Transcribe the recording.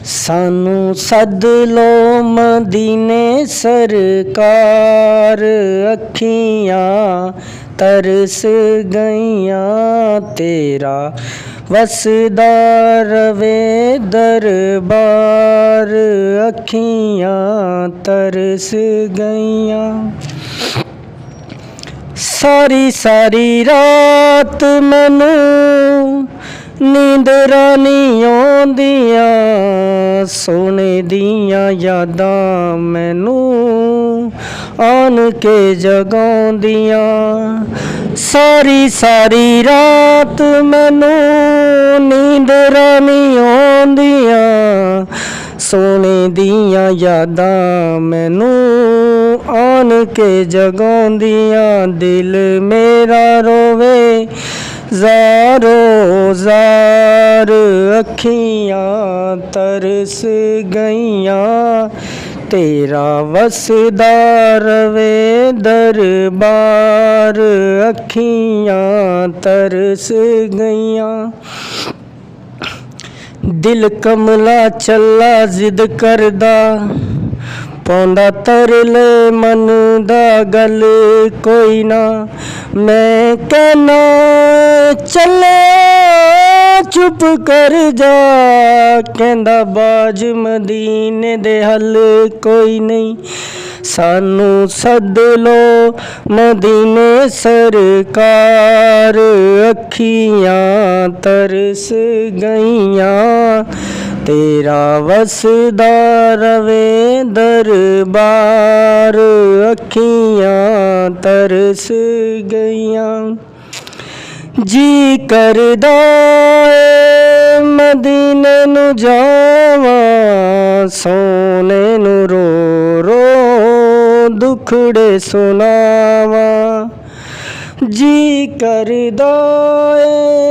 सानू सद लो मदीने सरकार, अखियां तरस गईयां तेरा वसदा रवे दरबार, अखियां तरस गईयां। सारी सारी रात मैनू नींदरां नहीं आउंदियां, सोने दियां यादां मैनू आन के जगाउंदियां। सारी सारी रात मैनू नींदरां नहीं आउंदियां, सोने दियां यादां मैनू आन के जगाउंदियां। दिल मेरा रोवे ज़ारो ज़ार, अखियां तरस गईयां तेरा वसदा रवे दरबार, अखियां तरस गईयां। दिल कमला चला जिद करदा, पौंदा तरले मन दा गल कोई ना। मैं कहना चले चुप कर जा, कहंदा बाज मदीने दे हल कोई नहीं। सानू सद लो मदीने सरकार, अखियां तरस गईयां तेरा वसदा रवे दरबार, अखियां तरस गईयां। जी करदा ए मदीने नू जावां, सोने नू रो रो दुखड़े सुनावां। जी करदा ए